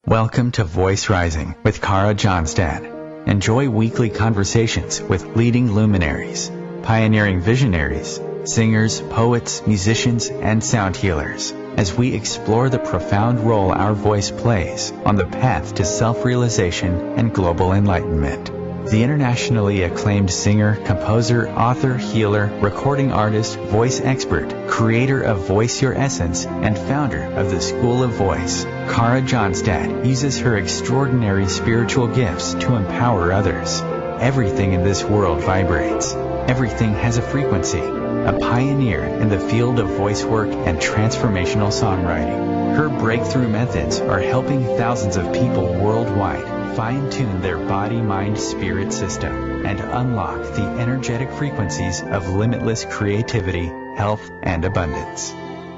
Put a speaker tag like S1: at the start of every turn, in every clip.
S1: Welcome to Voice Rising with Kara Johnstad. Enjoy weekly conversations with leading luminaries, pioneering visionaries, singers, poets, musicians, and sound healers as we explore the profound role our voice plays on the path to self-realization and global enlightenment. The internationally acclaimed singer, composer, author, healer, recording artist, voice expert, creator of Voice Your Essence, and founder of the School of Voice, Kara Johnstad uses her extraordinary spiritual gifts to empower others. Everything in this world vibrates. Everything has a frequency. A pioneer in the field of voice work and transformational songwriting. Her breakthrough methods are helping thousands of people worldwide fine-tune their body-mind-spirit system and unlock the energetic frequencies of limitless creativity, health, and abundance.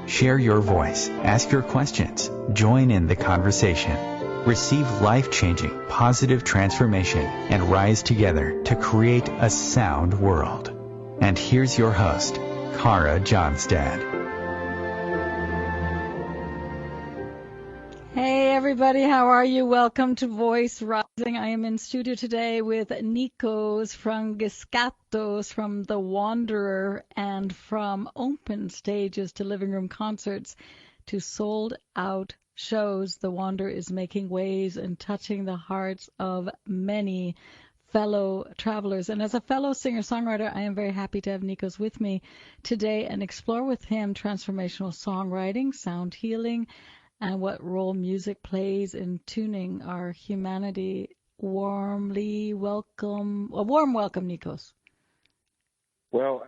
S1: Share your voice, ask your questions, join in the conversation. Receive life-changing, positive transformation and rise together to create a sound world. And here's your host, Kara Johnstad.
S2: Hey everybody, how are you? Welcome to Voice Rising. I am in studio today with Nikos Frangiskatos from The Wanderer, and from open stages to living room concerts to sold out shows, The Wanderer is making waves and touching the hearts of many fellow travelers. And as a fellow singer-songwriter, I am very happy to have Nikos with me today and explore with him transformational songwriting, sound healing, and what role music plays in tuning our humanity. A warm welcome, Nikos.
S3: Well,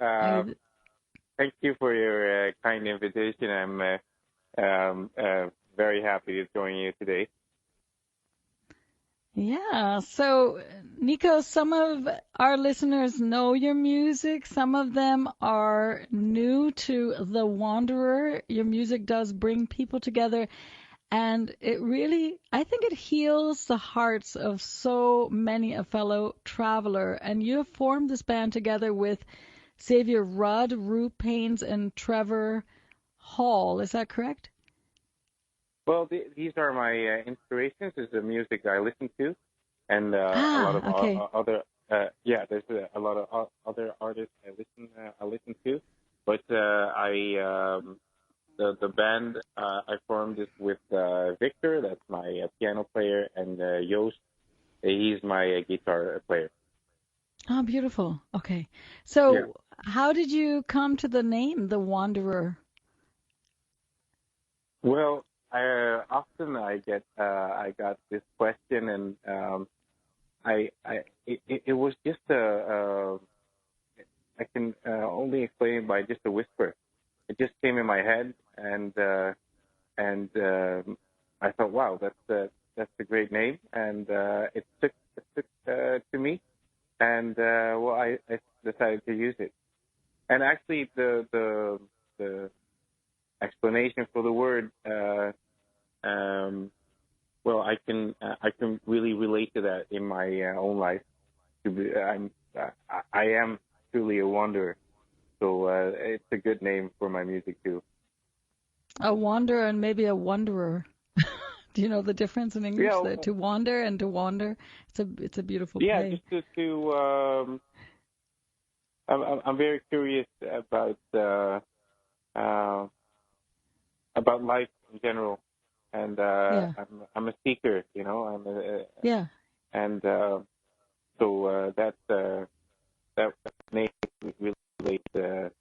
S3: thank you for your kind invitation. I'm very happy to join you today.
S2: Yeah, so Nikos, some of our listeners know your music. Some of them are new to The Wanderer. Your music does bring people together, and it really, I think it heals the hearts of so many a fellow traveler. And you have formed this band together with Xavier Rudd, Rue Paines, and Trevor Hall. Is that correct?
S3: Well, these are my inspirations. This is the music I listen to, and a lot of other. There's a lot of other artists I listen to, but the band I formed is with Victor. That's my piano player, and Joost. He's my guitar player.
S2: Oh, beautiful. Okay, so How did you come to the name The Wanderer?
S3: Well, often I got this question, and it was just I can only explain it by just a whisper. It just came in my head, and I thought, wow, that's a great name, and it took to me, and I decided to use it. And actually, the explanation for the word, I can really relate to that in my own life. I am truly a wanderer, so it's a good name for my music too.
S2: A wanderer and maybe a wanderer. Do you know the difference in English?
S3: Yeah,
S2: to wander and to wander. It's a beautiful play.
S3: Yeah, just to I'm very curious about life in general, and I'm a seeker, you know. And so that name really relates to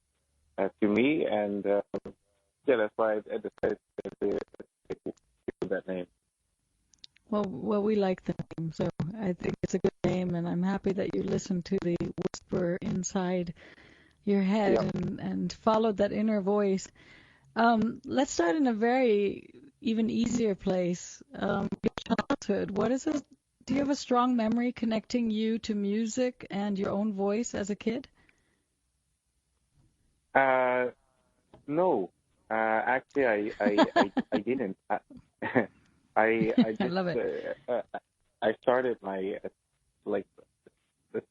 S3: me, and that's why I decided to give that name.
S2: Well, we like the name, so I think it's a good name, and I'm happy that you listened to the whisper inside your head and followed that inner voice. Let's start in a very even easier place. Your childhood. What is it? Do you have a strong memory connecting you to music and your own voice as a kid?
S3: No. Actually, I didn't. I just,
S2: I love it.
S3: I started my the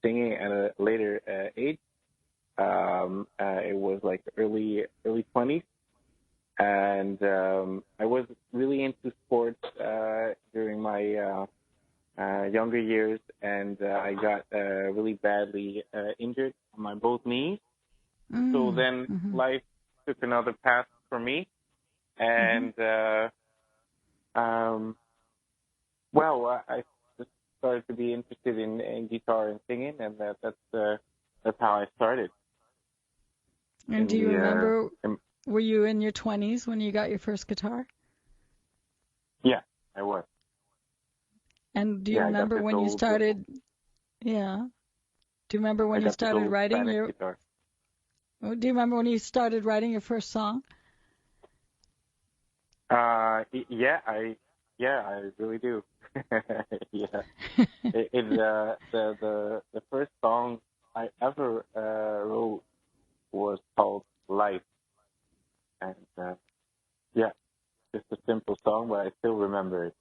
S3: singing at a later age. It was like early 20s, and I was really into sports during my younger years, and I got really badly injured on my both knees. So then life took another path for me, and I just started to be interested in guitar and singing, and that's how I started.
S2: And do you remember, were you in your 20s when you got your first guitar?
S3: Yeah, I was.
S2: And do you remember when you started? Yeah. Do you remember when you started writing your guitar? Do you remember when you started writing your first song?
S3: Yeah, I really do. Yeah. The first song I ever wrote was called Life, and just a simple song, but I still remember it.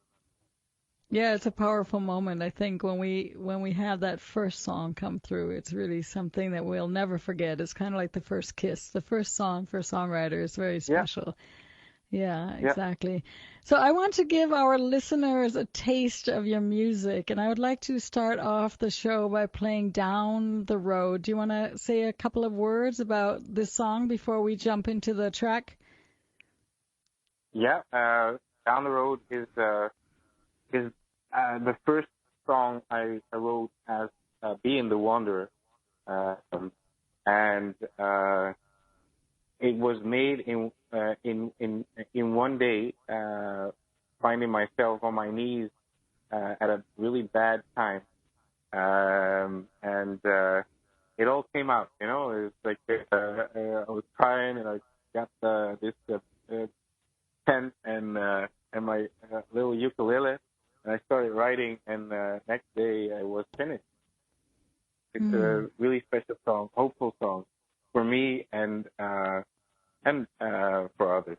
S2: Yeah, it's a powerful moment. I think when we have that first song come through, it's really something that we'll never forget. It's kind of like the first kiss. The first song for a songwriter is very special. Yeah, exactly. So I want to give our listeners a taste of your music, and I would like to start off the show by playing Down the Road. Do you want to say a couple of words about this song before we jump into the track?
S3: Yeah, Down the Road is the first song I wrote as being the Wanderer, and it was made in one day, finding myself on my knees at a really bad time, and it all came out. You know, it was like I was crying, and I got this pen and my little ukulele, and I started writing, and next day I was finished. It's a really special song, hopeful song for me and for others.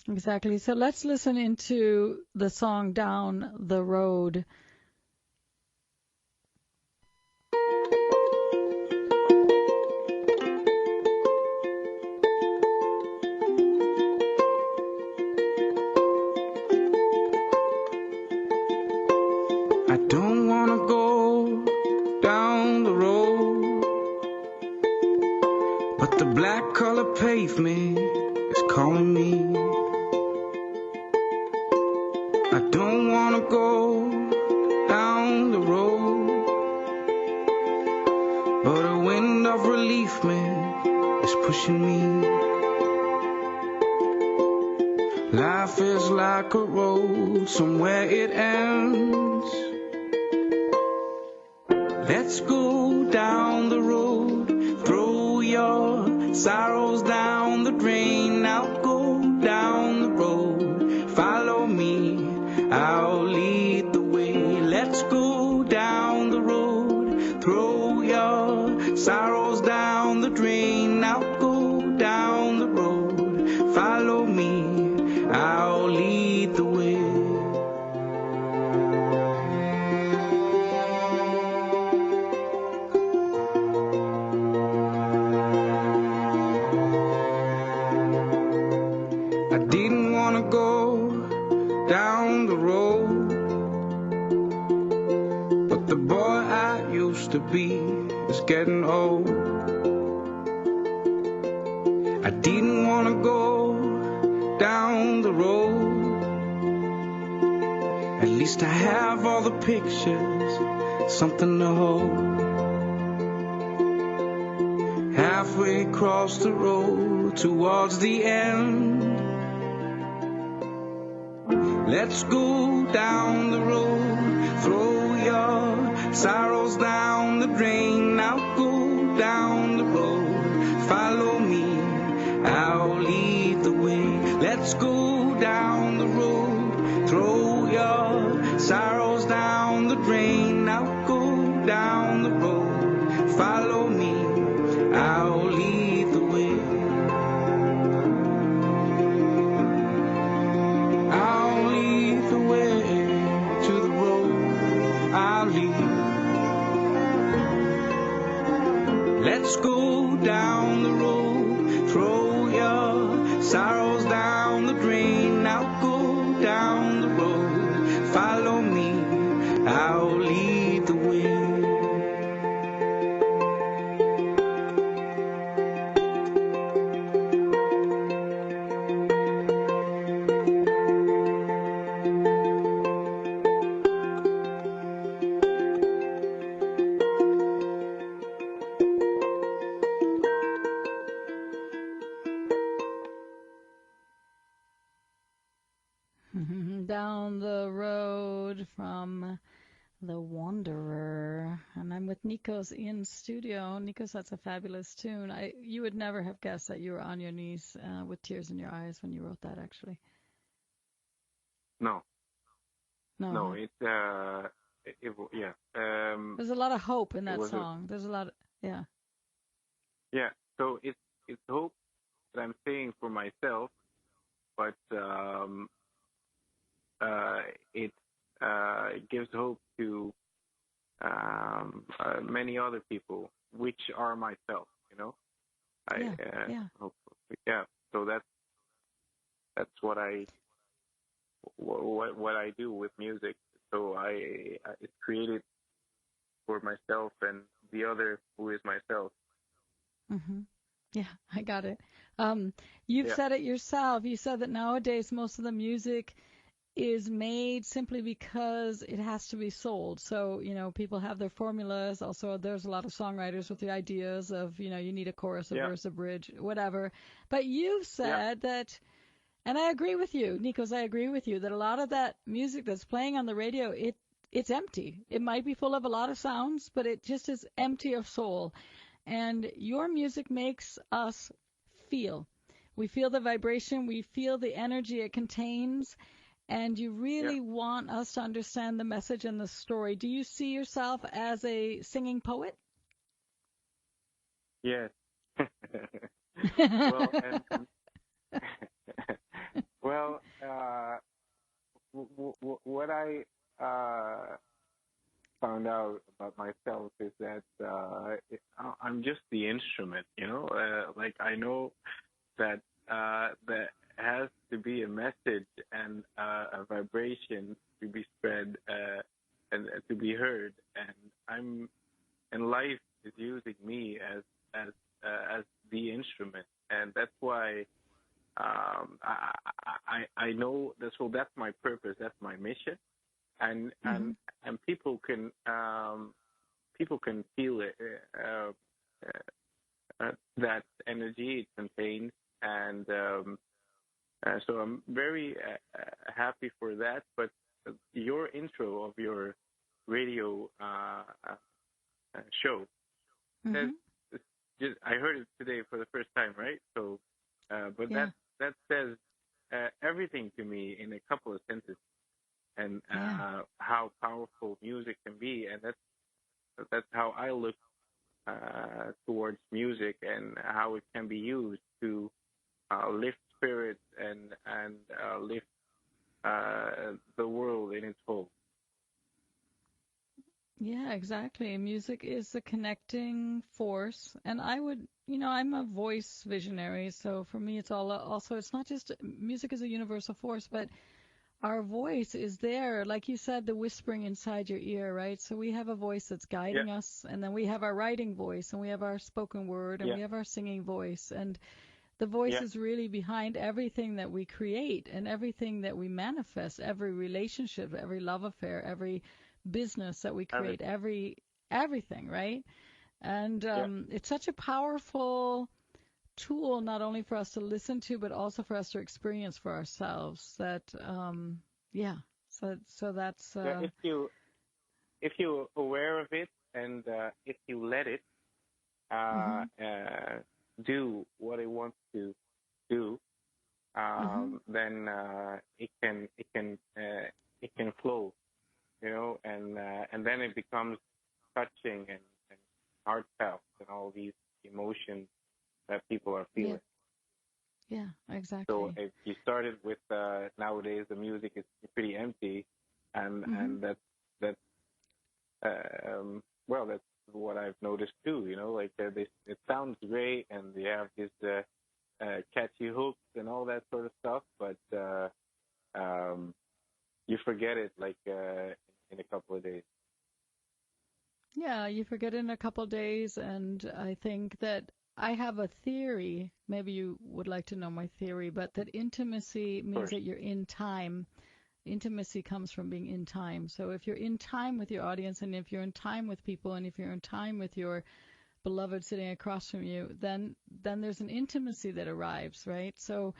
S2: Exactly. So let's listen into the song Down the Road.
S4: I don't want to go down the road, but the black color pavement is calling me. I don't want to go down the road, but a wind of relief, man, is pushing me. Life is like a road, somewhere it ends. Let's go down the road, throw your sorrows down the drain. Now go down the road, follow me, I'll lead the way. Let's go down the road, throw your sorrows down the drain. Now go down the road, follow me, I'll lead the way. I didn't want to go down the road, but the boy I used to be is getting old. I didn't want to go down the road. At least I have all the pictures, something to hold. Halfway across the road towards the end. Let's go down the road, throw your sorrows down the drain. Now go down the road, follow me, I'll lead the way. Let's go down the road, throw your sorrows down the drain. Now go down the road, follow me, I'll lead the way. I'll lead the way to the road, I'll lead. Let's go down the road, throw your sorrows down the drain. Now go down the road,
S2: Down the Road from The Wanderer. And I'm with Nikos in studio. Nikos, that's a fabulous tune. You would never have guessed that you were on your knees with tears in your eyes when you wrote that, actually.
S3: No.
S2: No,
S3: it's yeah.
S2: There's a lot of hope in that song. There's a lot of, yeah.
S3: Yeah, so it's hope that I'm saying for myself, but it gives hope to many other people, which are myself, you know. So that's what I do with music. So it's created for myself and the other who is myself.
S2: Mm-hmm. Yeah, I got it. You've said it yourself. You said that nowadays most of the music is made simply because it has to be sold. So, you know, people have their formulas. Also, there's a lot of songwriters with the ideas of, you know, you need a chorus, a verse, a bridge, whatever. But you've said that, and I agree with you, Nikos, I agree with you, that a lot of that music that's playing on the radio, it's empty. It might be full of a lot of sounds, but it just is empty of soul. And your music makes us feel. We feel the vibration. We feel the energy it contains. And you really want us to understand the message and the story. Do you see yourself as a singing poet?
S3: Yes. What I found out about myself is that I'm just the instrument, you know. Like I know that there has to be a message and a vibration to be spread and to be heard, and life is using me as the instrument, and that's why I know that. So that's my purpose. That's my mission, and people can feel it, that energy it contains, and so I'm very happy for that. But your intro of your radio show says, I heard it today for the first time, right? So, but that says everything to me in a couple of sentences, and how powerful music can be, and that's how I look towards music and how it can be used to lift spirits and lift the world in its whole.
S2: Yeah, exactly. Music is a connecting force. And I would, you know, I'm a voice visionary. So for me, it's also, it's not just music is a universal force, but our voice is there. Like you said, the whispering inside your ear, right? So we have a voice that's guiding us. And then we have our writing voice, and we have our spoken word, and we have our singing voice. And the voice is really behind everything that we create and everything that we manifest, every relationship, every love affair, every business that we create, everything, right? And it's such a powerful tool, not only for us to listen to, but also for us to experience for ourselves. That, so that's.
S3: If you're aware of it, and if you let it do what it wants to do, then it can flow. You know, and then it becomes touching and heartfelt and all these emotions that people are feeling.
S2: Yeah, exactly.
S3: So if you started with nowadays the music is pretty empty, and that's what I've noticed too. You know, like it sounds great, and they have this catchy hooks and all that sort of stuff, but you forget it like in a couple of days.
S2: Yeah, you forget it in a couple of days, and I think that I have a theory. Maybe you would like to know my theory, but that intimacy means that you're in time. Intimacy comes from being in time. So if you're in time with your audience, and if you're in time with people, and if you're in time with your beloved sitting across from you, then there's an intimacy that arrives, right? So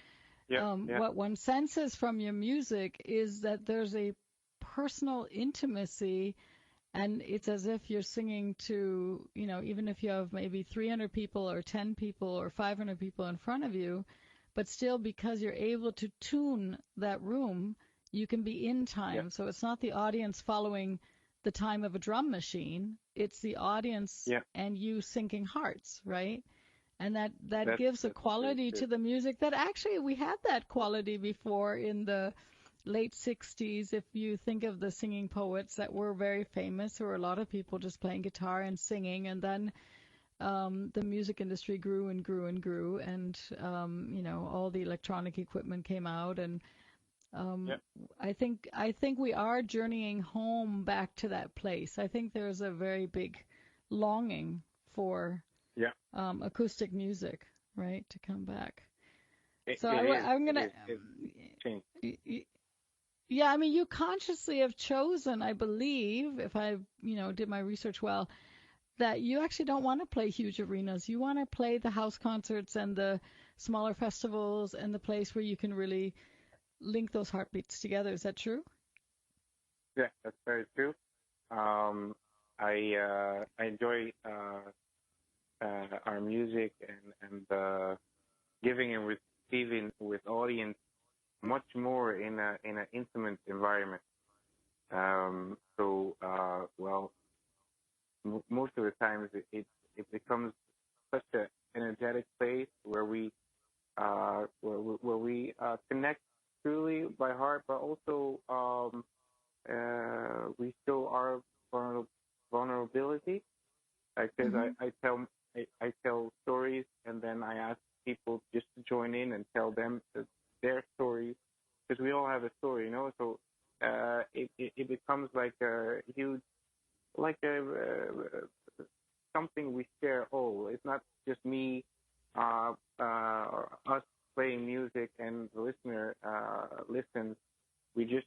S2: What one senses from your music is that there's a personal intimacy, and it's as if you're singing to, even if you have maybe 300 people or 10 people or 500 people in front of you, but still because you're able to tune that room, you can be in time. So it's not the audience following the time of a drum machine. It's the audience and you syncing hearts, right? And that gives a quality to the music that actually we had that quality before in the late 60s. If you think of the singing poets that were very famous, there were a lot of people just playing guitar and singing, and then the music industry grew and grew and grew, and all the electronic equipment came out, and I think we are journeying home back to that place. I think there's a very big longing for acoustic music, right, to come back. I'm gonna. Yeah, I mean, you consciously have chosen, I believe, if I, did my research well, that you actually don't want to play huge arenas. You want to play the house concerts and the smaller festivals and the place where you can really link those heartbeats together. Is that true?
S3: Yeah, that's very true. I enjoy our music and giving and receiving with audience much more in an intimate environment. Most of the times it becomes such an energetic place where we connect truly by heart, but also we show our vulnerability. Because I tell stories, and then I ask people just to join in and tell them their stories, because we all have a story, So it becomes like a huge, something we share all. It's not just me or us playing music and the listener listens. We just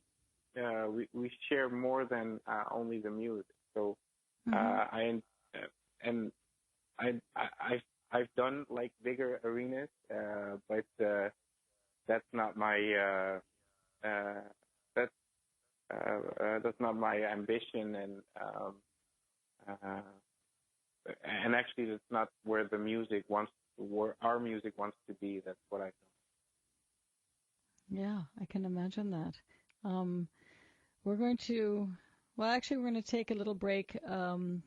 S3: we share more than only the music. So I've done like bigger arenas, but that's not my that's not my ambition, and actually that's not where our music wants to be. That's what I think.
S2: Yeah, I can imagine that. We're going to take a little break 1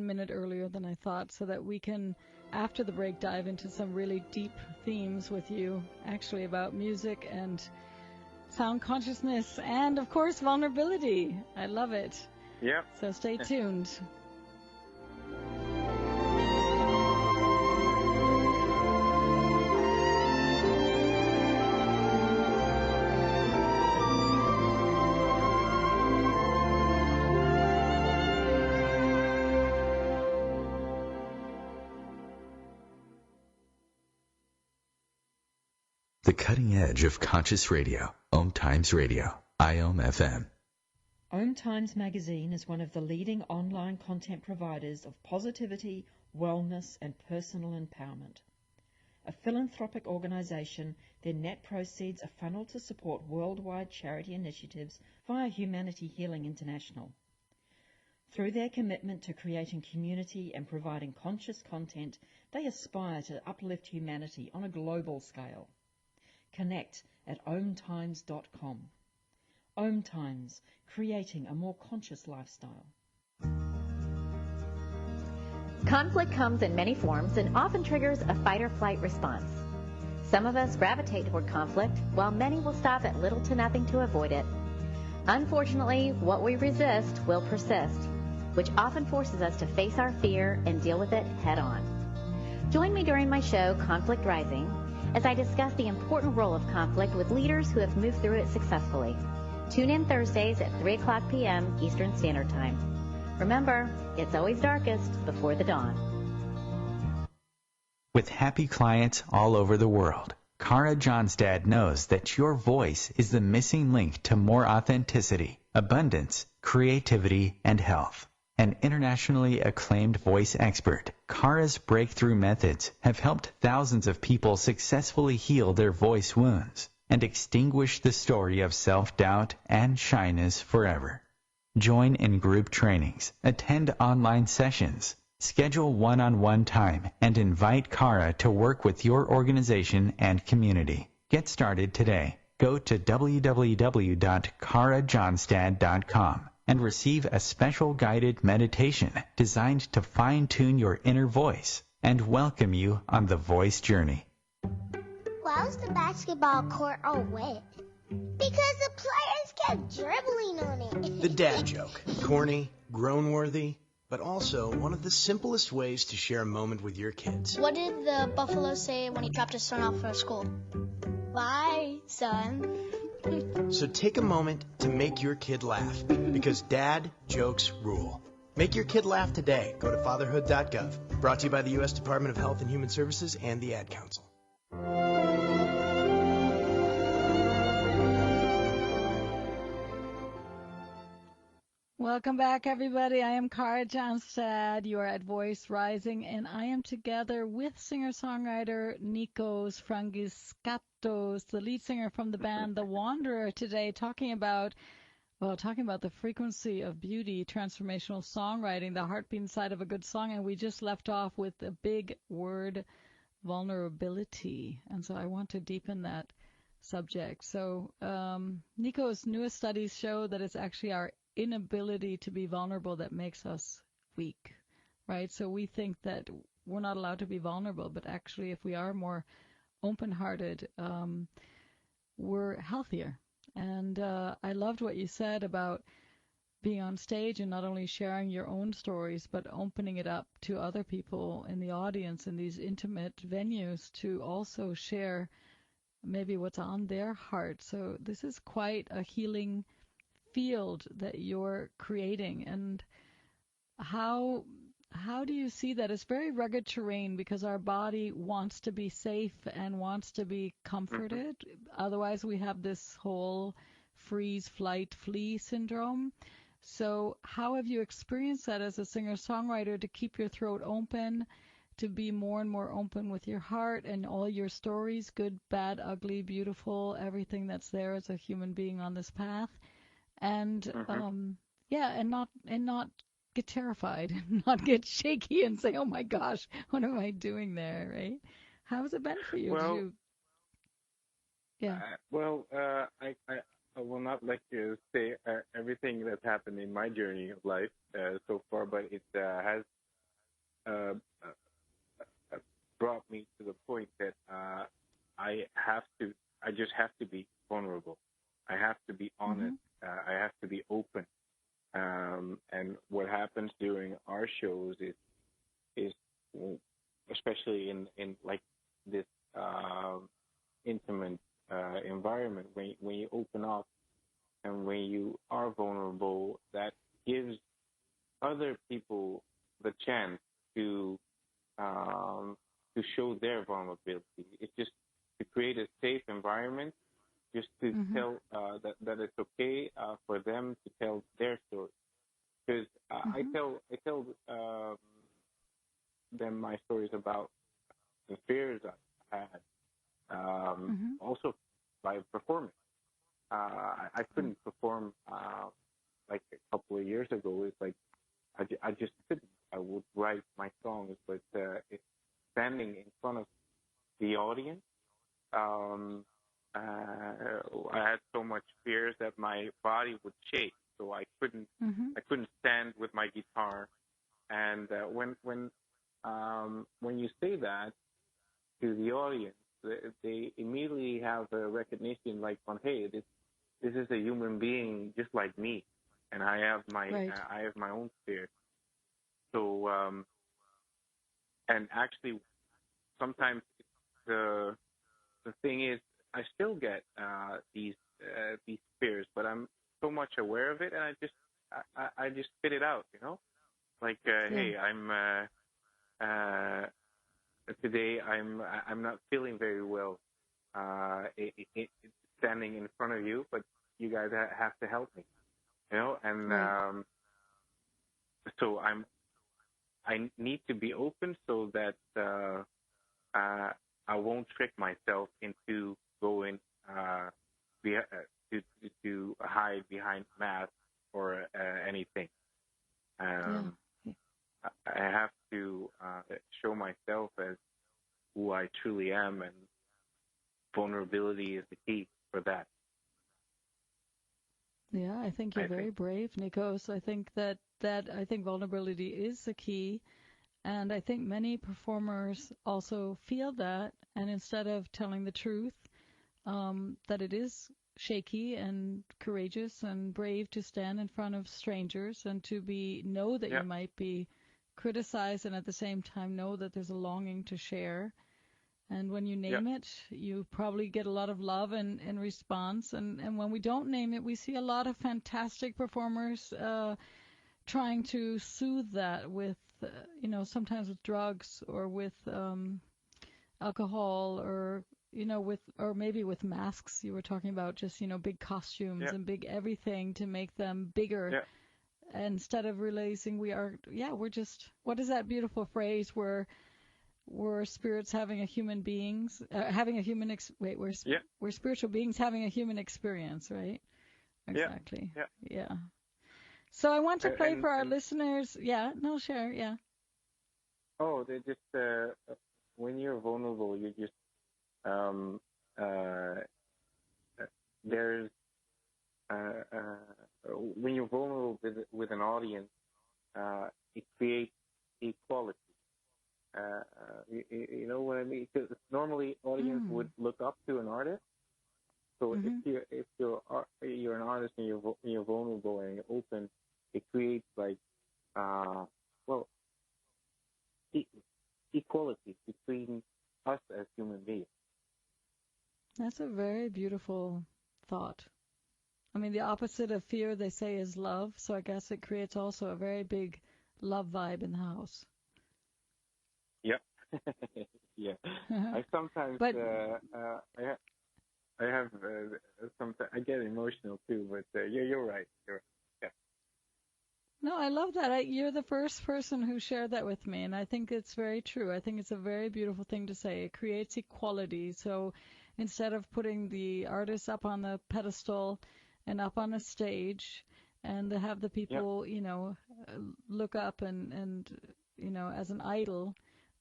S2: minute earlier than I thought, so that we can, after the break, dive into some really deep themes with you, actually about music and sound consciousness and, of course, vulnerability. I love it.
S3: Yeah.
S2: So stay tuned.
S1: The cutting edge of conscious radio, OMTimes Radio, IOM FM.
S5: OMTimes magazine is one of the leading online content providers of positivity, wellness, and personal empowerment. A philanthropic organization, their net proceeds are funneled to support worldwide charity initiatives via Humanity Healing International. Through their commitment to creating community and providing conscious content, they aspire to uplift humanity on a global scale. Connect at omtimes.com. OMTimes, creating a more conscious lifestyle.
S6: Conflict comes in many forms and often triggers a fight or flight response. Some of us gravitate toward conflict, while many will stop at little to nothing to avoid it. Unfortunately, what we resist will persist, which often forces us to face our fear and deal with it head on. Join me during my show, Conflict Rising, as I discuss the important role of conflict with leaders who have moved through it successfully. Tune in Thursdays at 3 o'clock p.m. Eastern Standard Time. Remember, it's always darkest before the dawn.
S1: With happy clients all over the world, Kara Johnstad knows that your voice is the missing link to more authenticity, abundance, creativity, and health. An internationally acclaimed voice expert, Kara's breakthrough methods have helped thousands of people successfully heal their voice wounds and extinguish the story of self-doubt and shyness forever. Join in group trainings, attend online sessions, schedule one-on-one time, and invite Kara to work with your organization and community. Get started today. Go to www.karajohnstad.com and receive a special guided meditation designed to fine-tune your inner voice and welcome you on the voice journey.
S7: Why was the basketball court all wet? Because the players kept dribbling on it.
S8: The dad joke. Corny, groan-worthy, but also one of the simplest ways to share a moment with your kids.
S9: What did the buffalo say when he dropped his son off for school? Bye, son.
S8: So take a moment to make your kid laugh, because dad jokes rule. Make your kid laugh today. Go to fatherhood.gov. Brought to you by the U.S. Department of Health and Human Services and the Ad Council.
S2: Welcome back, everybody. I am Kara Johnstad. You are at Voice Rising, and I am together with singer-songwriter Nikos Frangiskatos, the lead singer from the band The Wanderer, today, talking about the frequency of beauty, transformational songwriting, the heartbeat inside of a good song, and we just left off with the big word, vulnerability, and so I want to deepen that subject. So, Nikos' newest studies show that it's actually our inability to be vulnerable that makes us weak, right? So we think that we're not allowed to be vulnerable, but actually if we are more open-hearted, we're healthier. And I loved what you said about being on stage and not only sharing your own stories, but opening it up to other people in the audience in these intimate venues to also share maybe what's on their heart. So this is quite a healing field that you're creating. And how do you see that? It's very rugged terrain because our body wants to be safe and wants to be comforted. Otherwise we have this whole freeze, flight, flee syndrome. So how have you experienced that as a singer-songwriter, to keep your throat open, to be more and more open with your heart and all your stories, good, bad, ugly, beautiful, everything that's there as a human being on this path? And and not get terrified, not get shaky and say, oh my gosh, what am I doing there, right? How has it been for you?
S3: I will not let you say everything that's happened in my journey of life so far, but it has brought me to the point that I just have to be vulnerable. I have to be honest. I have to be open. And what happens during our shows is especially in like this intimate environment, when you open up and when you are vulnerable, that gives other people the chance to show their vulnerability. It's just to create a safe environment, just to tell that it's okay for them to tell their story. Because I tell them my stories about the fears I had, also by performing. I couldn't perform like a couple of years ago. It's like I just couldn't. I would write my songs, but it's standing in front of the audience. I had so much fears that my body would shake, so I couldn't stand with my guitar. And when you say that to the audience, they immediately have a recognition, like, hey, this is a human being just like me, and I have my own fears. So and actually, sometimes the thing is, I still get these fears, but I'm so much aware of it, and I just spit it out, like hey, I'm today I'm not feeling very well standing in front of you, but you guys have to help me, and so I need to be open so that I won't trick myself into going to hide behind masks or anything. I have to show myself as who I truly am, and vulnerability is the key for that.
S2: Yeah, I think you're very brave, Nikos. I think that I think vulnerability is the key, and I think many performers also feel that, and instead of telling the truth, that it is shaky and courageous and brave to stand in front of strangers and to know that you might be criticized, and at the same time know that there's a longing to share. And when you name it, you probably get a lot of love in response. And when we don't name it, we see a lot of fantastic performers trying to soothe that with, sometimes with drugs or with alcohol, or or maybe with masks. You were talking about just big costumes and big everything to make them bigger. Instead of realizing we're just, what is that beautiful phrase where we're spirits having a human beings, having a human, we're spiritual beings having a human experience, right? Exactly. Yeah. So I want to play for our listeners. Share.
S3: Oh, they just, when you're vulnerable, you just, there's, when you're vulnerable with an audience, it creates equality. You know what I mean? Because normally audience would look up to an artist. So if you're an artist and you're vulnerable and you're open, it creates equality between us as human beings.
S2: That's a very beautiful thought. I mean, the opposite of fear, they say, is love. So I guess it creates also a very big love vibe in the house.
S3: Yep. Yeah. I sometimes, I have, sometimes I get emotional too, but you're right. Yeah.
S2: No, I love that. You're the first person who shared that with me, and I think it's very true. I think it's a very beautiful thing to say. It creates equality. So instead of putting the artists up on the pedestal and up on a stage, and to have the people, look up and as an idol,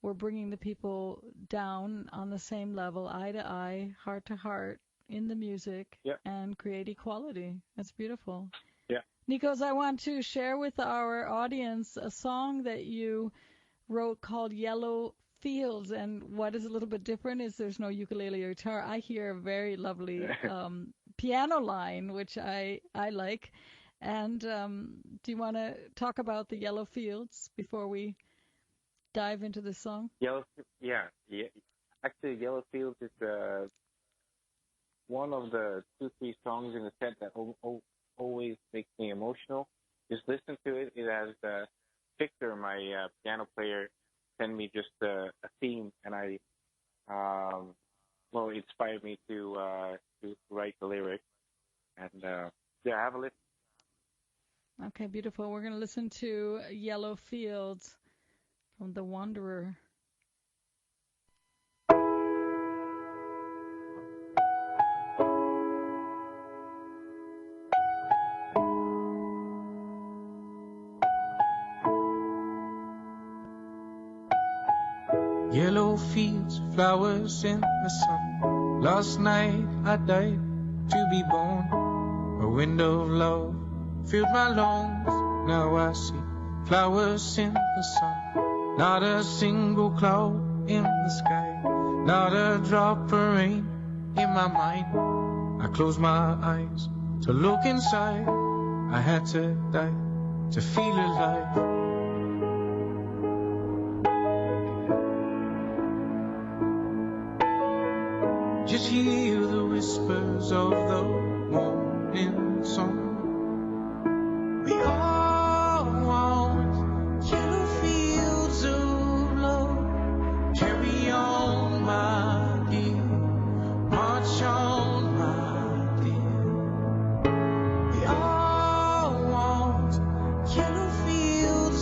S2: we're bringing the people down on the same level, eye to eye, heart to heart, in the music, and create equality. That's beautiful.
S3: Yeah.
S2: Nikos, I want to share with our audience a song that you wrote called Yellow Fields, and what is a little bit different is there's no ukulele or guitar. I hear a very lovely piano line, which I like. And do you want to talk about the Yellow Fields before we dive into the song?
S3: Actually, Yellow Fields is one of the 2-3 songs in the set that always makes me emotional. Just listen to it. It has Victor, my piano player, send me just a theme, and it inspired me to write the lyrics. And have a listen.
S2: Okay, beautiful. We're going to listen to Yellow Fields from The Wanderer.
S4: Yellow fields, flowers in the sun. Last night I died to be born. A wind of love filled my lungs. Now I see flowers in the sun. Not a single cloud in the sky. Not a drop of rain in my mind. I close my eyes to look inside. I had to die to feel alive. Just hear the whispers of the morning sun. We all want yellow fields of love. Carry on, my dear. March on, my dear. We all want yellow fields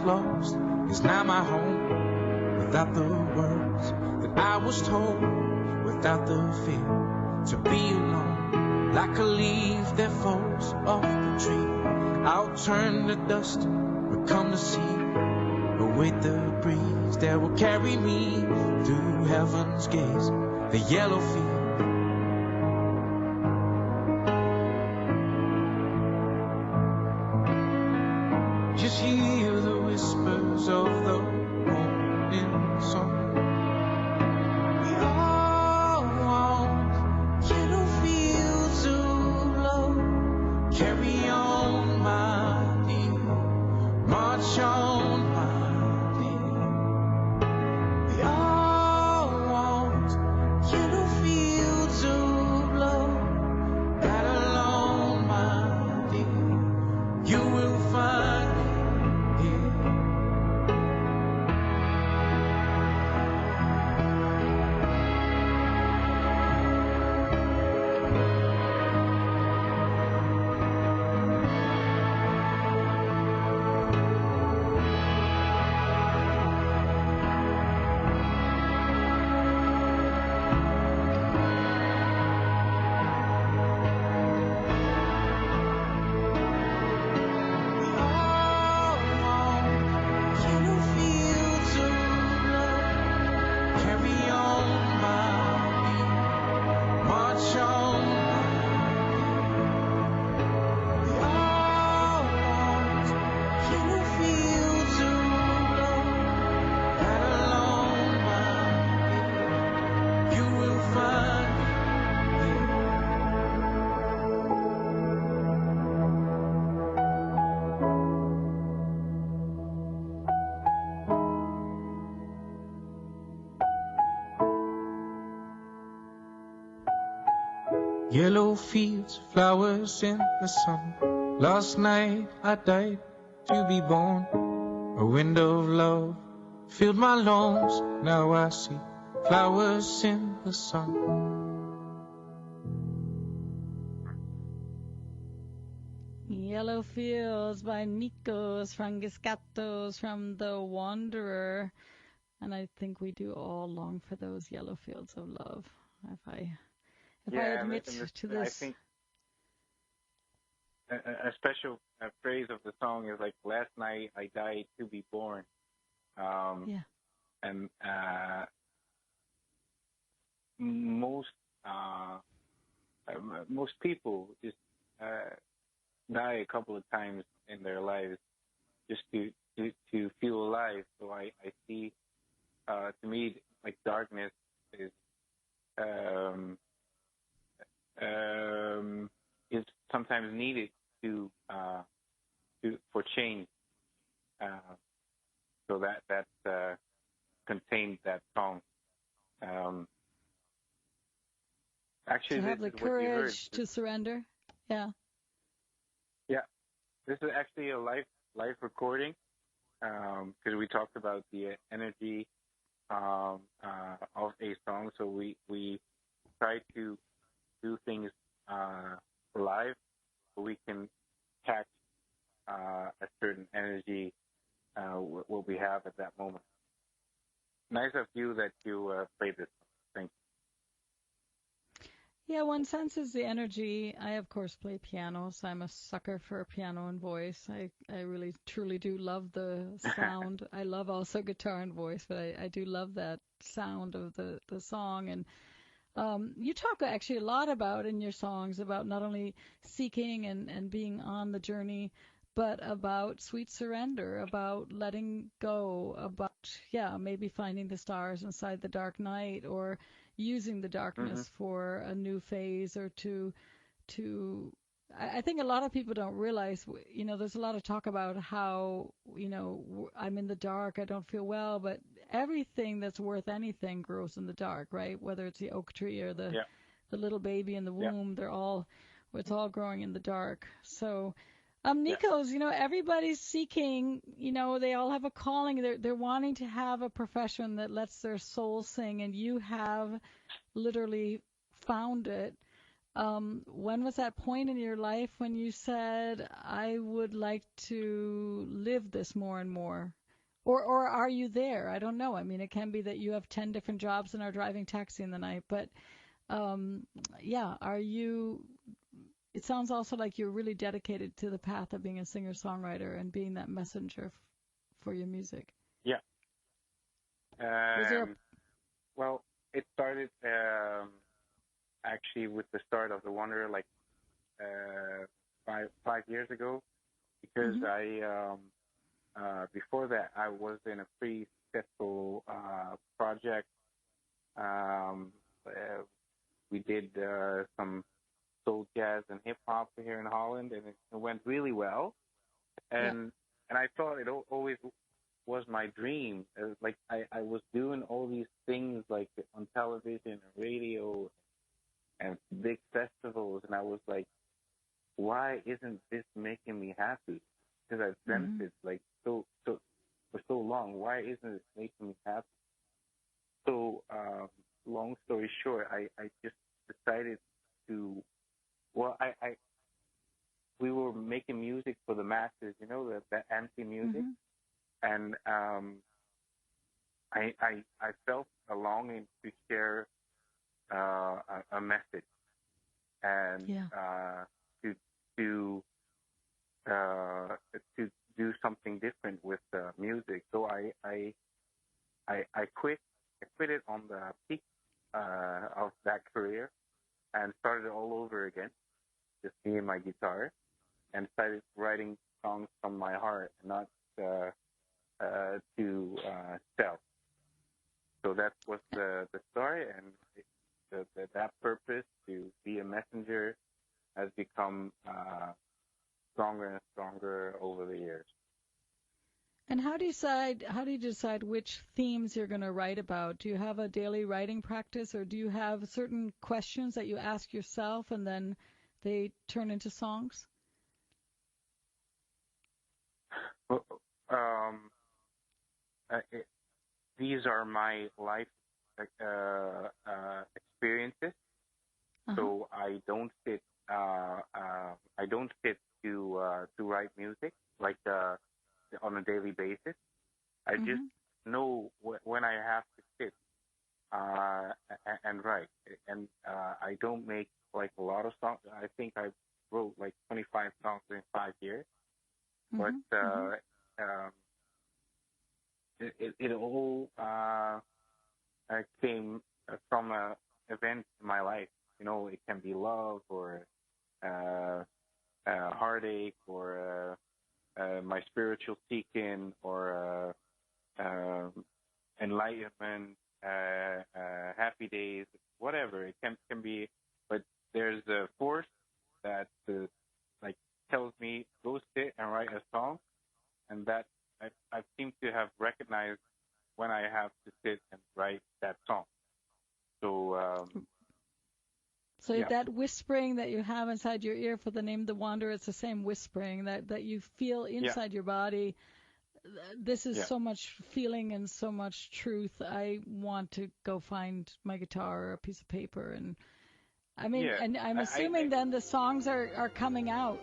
S4: lost is now my home, without the words that I was told, without the fear to be alone. Like a leaf that falls off the tree, I'll turn to dust, become the sea, await the breeze that will carry me through heaven's gates, the yellow field. Just hear the whispers of the morning song. We all want yellow fields of love. Carry on, my dear. March on, my dear. We all want yellow fields of love. Battle on, my dear. You will find. Yellow fields, flowers in the sun. Last night I died to be born. A wind of love filled my lungs. Now I see flowers in the sun.
S2: Yellow Fields by Nikos Frangiskatos from The Wanderer. And I think we do all long for those yellow fields of love. If I admit to this.
S3: I think a special phrase of the song is like, last night I died to be born. And most people just die a couple of times in their lives just to feel alive. So I see, to me, like darkness is sometimes needed for change. So that contained that song. Actually,
S2: to have the courage to surrender. Yeah.
S3: Yeah, this is actually a live recording because we talked about the energy of a song. So we try to do things live so we can catch a certain energy what we have at that moment. Nice of you that you played this. Thank you.
S2: Yeah, one senses the energy. I, of course, play piano, so I'm a sucker for piano and voice. I really, truly do love the sound. I love also guitar and voice, but I do love that sound of the song. And you talk actually a lot about in your songs about not only seeking and being on the journey, but about sweet surrender, about letting go, about, maybe finding the stars inside the dark night, or using the darkness for a new phase, or to I think a lot of people don't realize, there's a lot of talk about how, I'm in the dark, I don't feel well, but everything that's worth anything grows in the dark, right? Whether it's the oak tree or the little baby in the womb, it's all growing in the dark. So, Nikos, everybody's seeking, they all have a calling. They're wanting to have a profession that lets their soul sing, and you have literally found it. when was that point in your life when you said, I would like to live this more and more? Or are you there? I don't know. I mean, it can be that you have 10 different jobs and are driving taxi in the night. But, are you... It sounds also like you're really dedicated to the path of being a singer-songwriter and being that messenger for your music.
S3: Yeah. Well, it started actually with the start of The Wanderer, like 5 years ago, because before that I was in a pretty successful project. We did some soul jazz and hip hop here in Holland, and it went really well. And I thought it always was my dream. Like I was doing all these things like on television and radio and big festivals, and I was like, why isn't this making me happy? Because I've sensed it like so for so long. Why isn't it making me happy? So long story short, I just decided to. Well, we were making music for the masses, you know, that empty music, and I felt a longing to share a message and to do something different with music. So I quit it on the peak of that career and started all over again, just me and my guitar, and started writing songs from my heart, not to sell. So that was the story, and that purpose to be a messenger has become stronger and stronger over the years.
S2: And how do you decide which themes you're going to write about? Do you have a daily writing practice, or do you have certain questions that you ask yourself and then they turn into songs?
S3: Well, these are my life experiences, so I don't fit to write music like on a daily basis. I just know when I have to sit and write, and I don't make like a lot of songs. I think I wrote like 25 songs in 5 years, but it all came from an event in my life. You know, it can be love or heartache or my spiritual seeking or enlightenment, happy days, whatever. It can be, but there's a force that like tells me go sit and write a song, and that I seem to have recognized when I have to sit and write that song. So.
S2: That whispering that you have inside your ear for the name The Wanderer, it's the same whispering that you feel inside your body. This is so much feeling and so much truth. I want to go find my guitar or a piece of paper. And I mean, and I'm assuming then the songs are coming out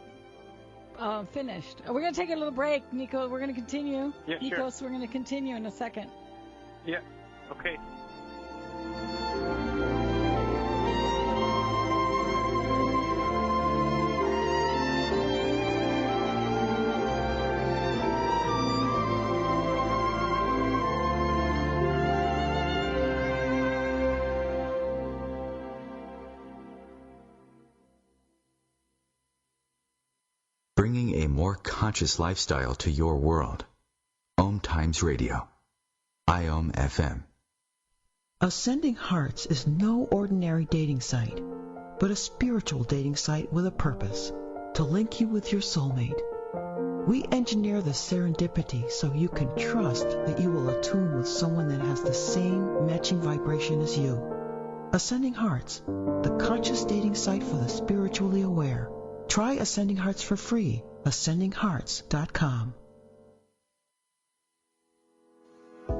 S2: finished. We're going to take a little break, Nico. We're going to continue.
S3: Yeah,
S2: Nikos, we're going to continue in a second.
S3: Yeah, okay.
S1: Bringing a more conscious lifestyle to your world. OMTimes Radio. IOM FM.
S10: Ascending Hearts is no ordinary dating site, but a spiritual dating site with a purpose, to link you with your soulmate. We engineer the serendipity so you can trust that you will attune with someone that has the same matching vibration as you. Ascending Hearts, the conscious dating site for the spiritually aware. Try Ascending Hearts for free. AscendingHearts.com.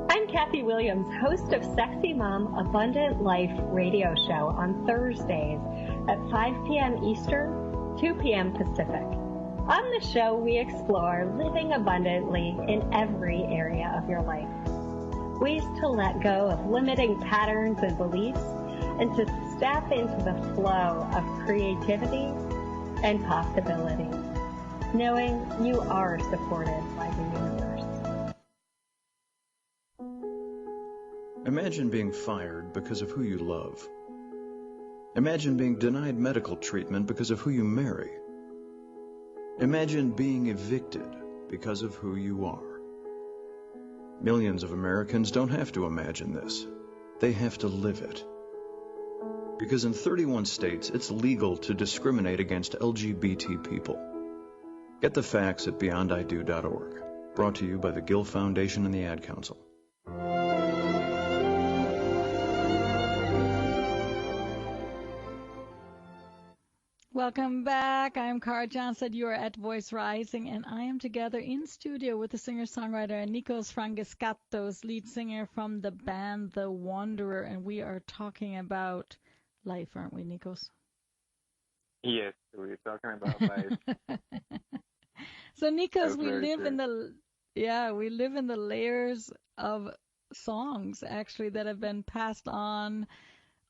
S11: I'm Kathy Williams, host of Sexy Mom Abundant Life radio show on Thursdays. at 5 p.m. Eastern, 2 p.m. Pacific. On the show, we explore living abundantly in every area of your life. Ways to let go of limiting patterns and beliefs and to step into the flow of creativity and possibility, knowing you are supported by the universe.
S12: Imagine being fired because of who you love. Imagine being denied medical treatment because of who you marry. Imagine being evicted because of who you are. Millions of Americans don't have to imagine this. They have to live it. Because in 31 states, it's legal to discriminate against LGBT people. Get the facts at beyondido.org. Brought to you by the Gill Foundation and the Ad Council.
S2: Welcome back. I'm Cara Johnson. You are at Voice Rising, and I am together in studio with the singer-songwriter Nikos Frangiskatos, lead singer from the band The Wanderer, and we are talking about life, aren't we, Nikos?
S3: Yes, we're talking about life.
S2: So, Nikos, we live in the layers of songs actually that have been passed on.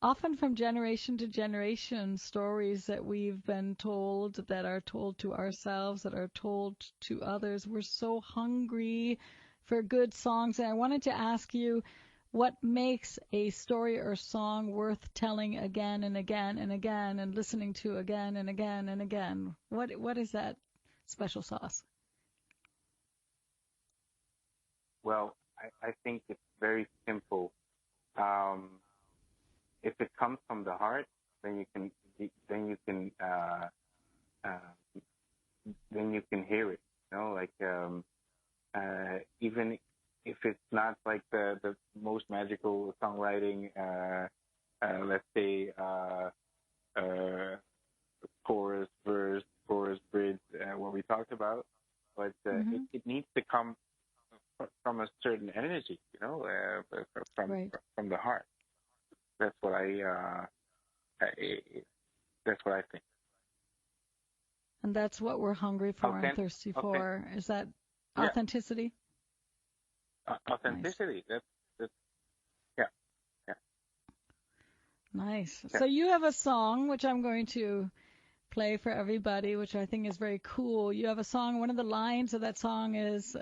S2: Often from generation to generation, stories that we've been told, that are told to ourselves, that are told to others. We're so hungry for good songs. And I wanted to ask you, what makes a story or song worth telling again and again and again and listening to again and again and again? What is that special sauce?
S3: Well, I think it's very simple. If it comes from the heart, then you can hear it. You know, like even if it's not like the most magical songwriting, let's say chorus, verse, chorus, bridge, what we talked about, but it needs to come from a certain energy, you know, from the heart. That's what I think.
S2: And that's what we're hungry for and thirsty for. Is that authenticity?
S3: Authenticity. Nice. That's yeah.
S2: Nice. Yeah. So you have a song which I'm going to play for everybody, which I think is very cool. You have a song. One of the lines of that song is,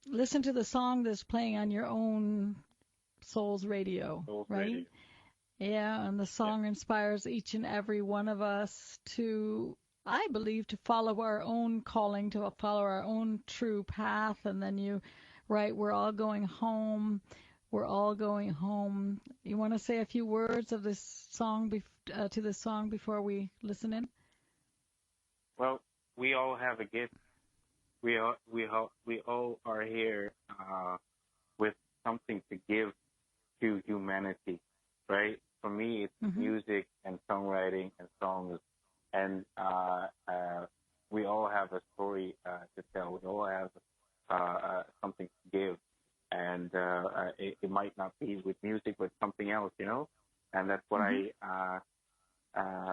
S2: listen to the song that's playing on your own Soul's radio, right? Radio. Yeah, and the song inspires each and every one of us to, I believe, to follow our own calling, to follow our own true path. And then you write, we're all going home. We're all going home. You want to say a few words of this song to this song before we listen in?
S3: Well, we all have a gift. We all are here with something to give to humanity, right? For me, it's music and songwriting and songs, and we all have a story to tell. We all have something to give, and it might not be with music, but something else, you know. And that's what I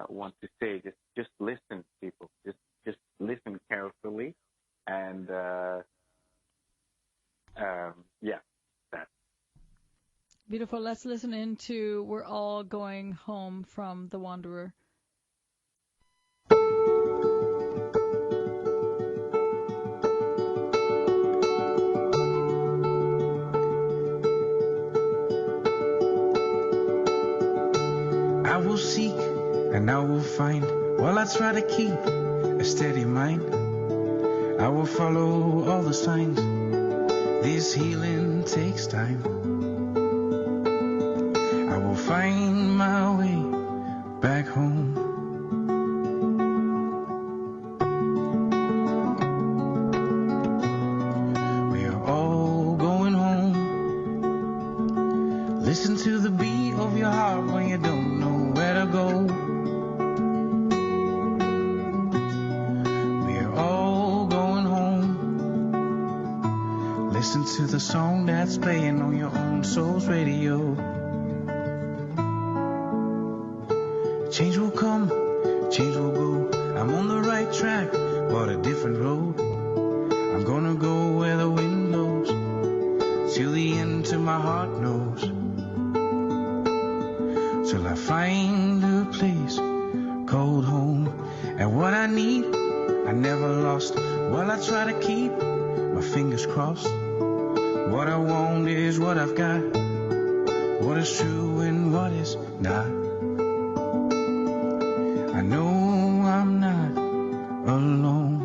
S3: want to say. Just listen, people. Just listen carefully, and
S2: Beautiful. Let's listen into We're All Going Home from The Wanderer.
S4: I will seek and I will find, while I try to keep a steady mind. I will follow all the signs. This healing takes time. I will find my way back home. We are all going home. Listen to the beat of your heart when you don't know where to go. We are all going home. Listen to the song that's playing on your own soul's radio. Change will come, change will go. I'm on the right track, but a different road. I'm gonna go where the wind blows, till the end, till my heart knows. Till I find a place called home. And what I need, I never lost. Well, I try to keep my fingers crossed. What I want is what I've got. What is true and what is not. I know I'm not alone.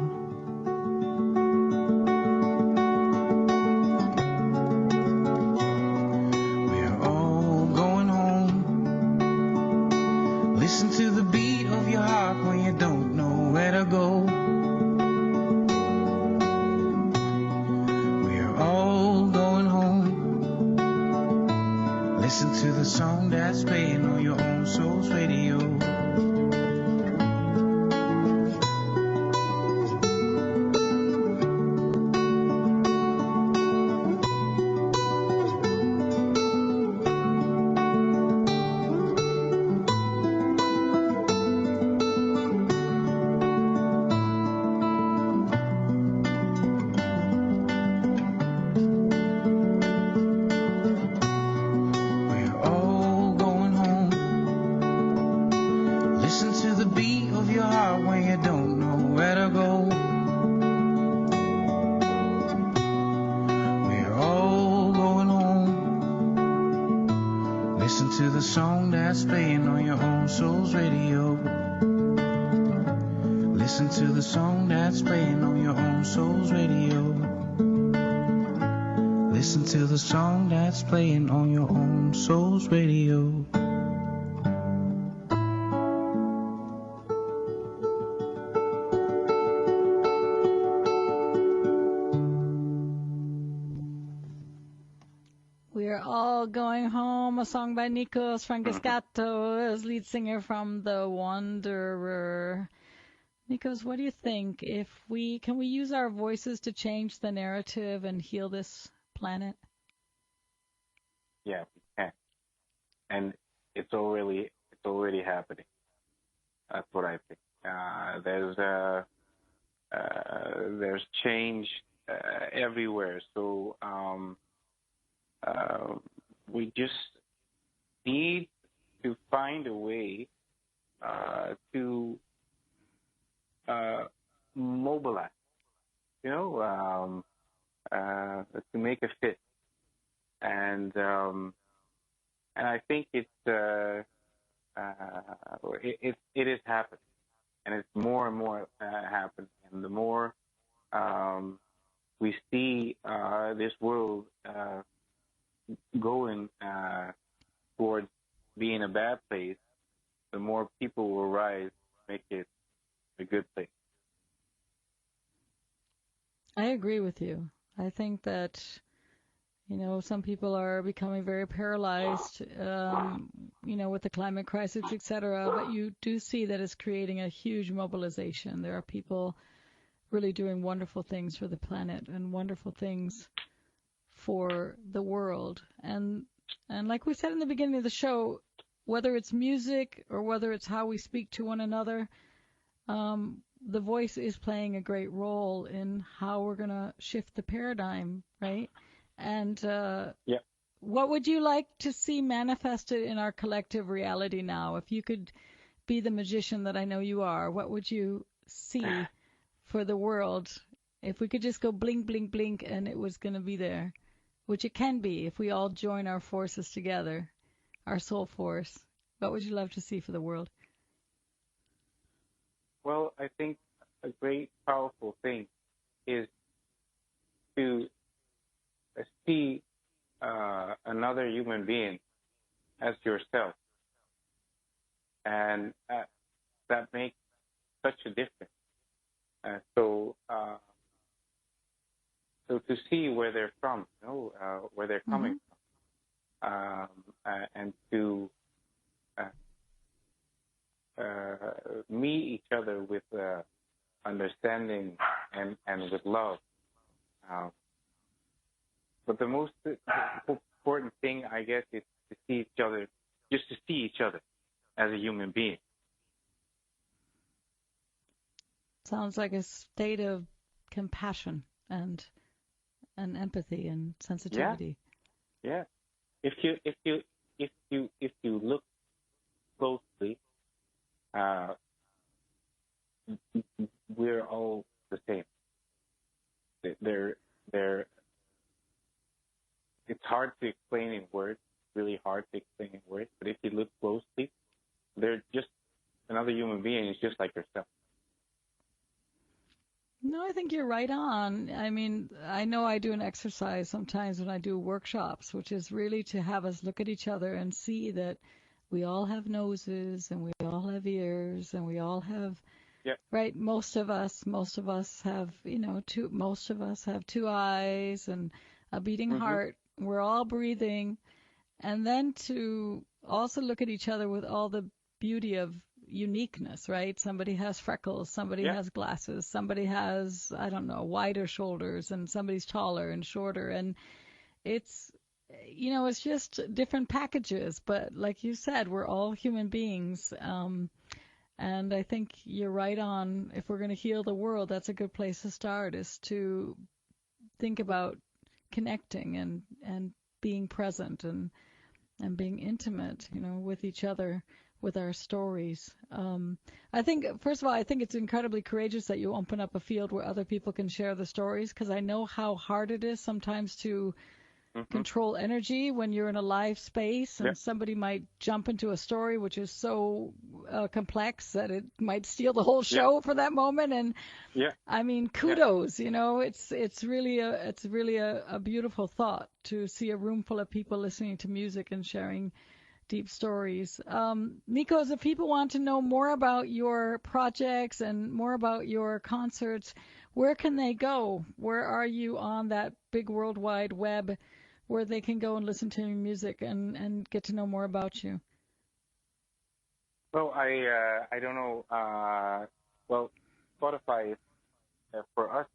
S4: We're all going home. Listen to the beat of your heart when you don't know where to go. We're all going home. Listen to the song that's playing on your own soul's radio. Playing on your own soul's radio.
S2: We're all going home, a song by Nikos Frangiskatos, lead singer from The Wanderer. Nikos, what do you think? Can we use our voices to change the narrative and heal this planet?
S3: Yeah, we can. And it's already happening. That's what I think. There's change everywhere. So we just need to find a way to mobilize, to make a fit. And I think it is happening, and it's more and more happening. And the more we see this world going towards being a bad place, the more people will rise to make it a good place.
S2: I agree with you. I think that some people are becoming very paralyzed, with the climate crisis, etc. But you do see that it's creating a huge mobilization. There are people really doing wonderful things for the planet and wonderful things for the world. And like we said in the beginning of the show, whether it's music or whether it's how we speak to one another, the voice is playing a great role in how we're going to shift the paradigm, right? And what would you like to see manifested in our collective reality now? If you could be the magician that I know you are, what would you see for the world? If we could just go blink, blink, blink, and it was going to be there, which it can be if we all join our forces together, our soul force. What would you love to see for the world?
S3: Well, I think a great, powerful thing is to see another human being as yourself. And that makes such a difference. So to see where they're from, where they're coming from, and to meet each other with understanding and with love. But the most important thing, I guess, is to see each other, just to see each other as a human being,
S2: sounds like a state of compassion and empathy and sensitivity.
S3: Yeah. If you look closely, we're all the same. It's hard to explain in words, really hard to explain in words, but if you look closely, they're just another human being. It's just like yourself.
S2: No, I think you're right on. I mean, I know I do an exercise sometimes when I do workshops, which is really to have us look at each other and see that we all have noses and we all have ears and we all have, right? Most of us have, most of us have two eyes and a beating heart. We're all breathing. And then to also look at each other with all the beauty of uniqueness, right? Somebody has freckles, somebody has glasses, somebody has, I don't know, wider shoulders, and somebody's taller and shorter. And it's, it's just different packages. But like you said, we're all human beings. And I think you're right on. If we're going to heal the world, that's a good place to start, is to think about connecting and being present and being intimate, with each other, with our stories. I think, first of all, I think it's incredibly courageous that you open up a field where other people can share the stories, because I know how hard it is sometimes to control energy when you're in a live space, and somebody might jump into a story which is so complex that it might steal the whole show for that moment. And I mean, kudos, it's really a beautiful thought to see a room full of people listening to music and sharing deep stories. Nikos, if people want to know more about your projects and more about your concerts, where can they go? Where are you on that big worldwide web where they can go and listen to your music and get to know more about you?
S3: Well, I don't know. Well, Spotify is for us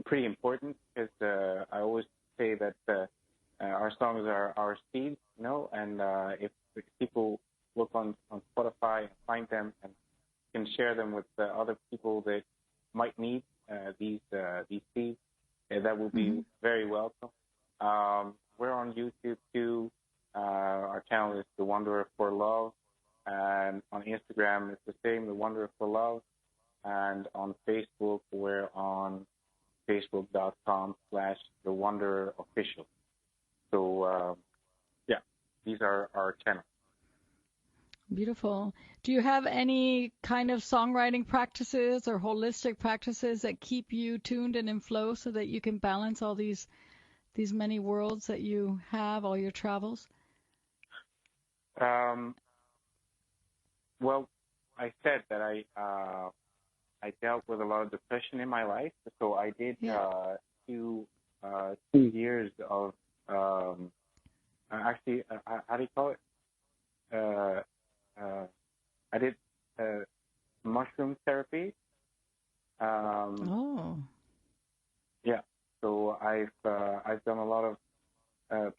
S3: pretty important, because I always say that our songs are our seeds, and if people look on Spotify and find them and can share them with other people that might need these seeds, that will be very welcome. We're on YouTube too. Our channel is The Wanderer for Love, and on Instagram it's the same, The Wanderer for Love, and on Facebook we're on facebook.com/The Wanderer Official. So these are our channels.
S2: Beautiful. Do you have any kind of songwriting practices or holistic practices that keep you tuned and in flow so that you can balance all these many worlds that you have, all your travels?
S3: Well, I said that I dealt with a lot of depression in my life, so I did 2 years of actually how do you call it? I did mushroom therapy. Yeah. So I've done a lot of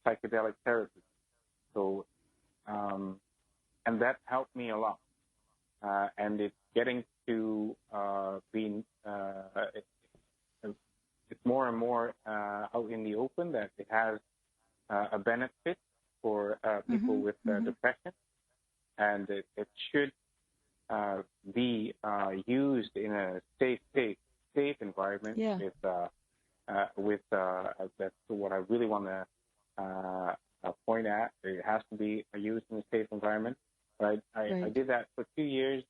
S3: psychedelic therapy. So and that helped me a lot. And it's getting to being it's more and more out in the open that it has a benefit for people with depression. And it should be used in a safe environment. With that's what I really want to point at. It has to be used in a safe environment. But I did that for 2 years,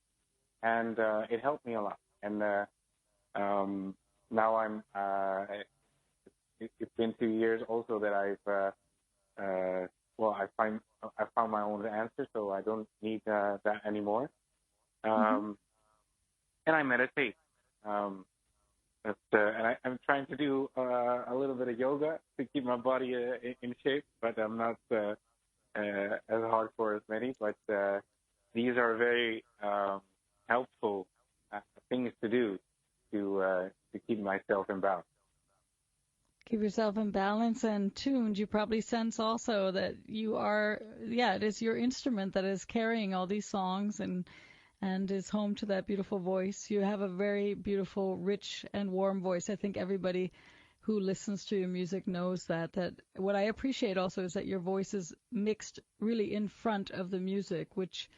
S3: and it helped me a lot. And now I'm. It's been 2 years also that I've. I found my own answer, so I don't need that anymore. And I meditate. And I'm trying to do a little bit of yoga to keep my body in shape, but I'm not as hardcore as many. But these are very helpful things to do to keep myself in balance.
S2: keep yourself in balance and tuned. You probably sense also that you are, it is your instrument that is carrying all these songs and is home to that beautiful voice. You have a very beautiful, rich, and warm voice. I think everybody who listens to your music knows that. That what I appreciate also is that your voice is mixed really in front of the music, which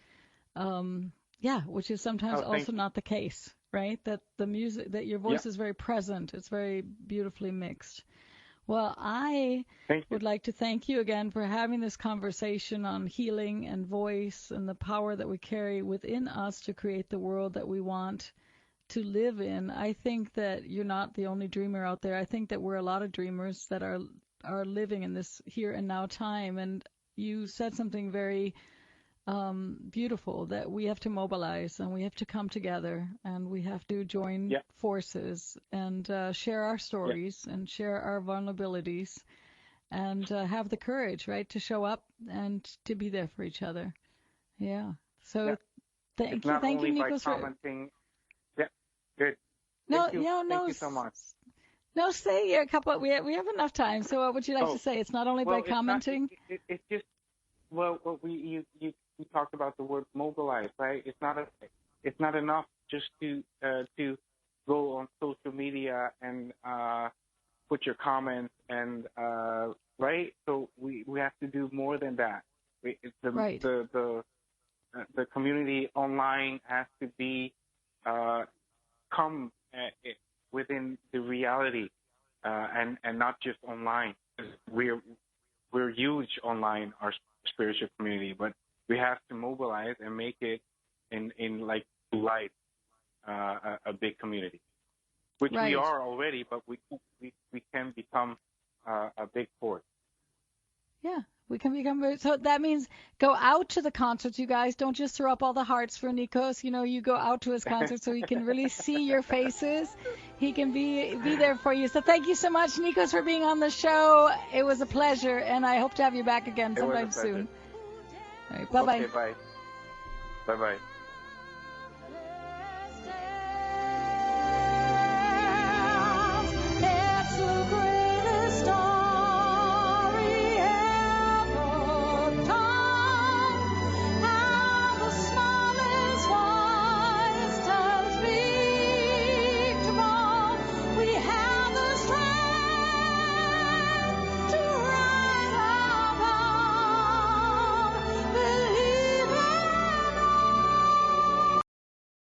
S2: is sometimes also not the case, right? That the music, that your voice is very present. It's very beautifully mixed. Well, I would like to thank you again for having this conversation on healing and voice and the power that we carry within us to create the world that we want to live in. I think that you're not the only dreamer out there. I think that we're a lot of dreamers that are living in this here and now time. And you said something very beautiful, that we have to mobilize and we have to come together and we have to join forces and share our stories and share our vulnerabilities and have the courage, right, to show up and to be there for each other. Yeah. So thank you, Nikos, for
S3: commenting. Yeah, good.
S2: Thank you
S3: so much.
S2: No, say a couple. We have enough time. So what would you like to say? It's not only by commenting.
S3: It's just you talked about the word mobilize, right? It's not enough just to go on social media and put your comments and right. So we have to do more than that. The community online has to be come within the reality and not just online. We're huge online, our spiritual community, but we have to mobilize and make it in like life a big community, which we are already, but we can become a big force.
S2: Yeah, we can become. So that means go out to the concerts, you guys. Don't just throw up all the hearts for Nikos. You go out to his concert so he can really see your faces. He can be there for you. So thank you so much, Nikos, for being on the show. It was a pleasure, and I hope to have you back again sometime soon. All right, bye-bye.
S3: Okay, bye. Bye-bye.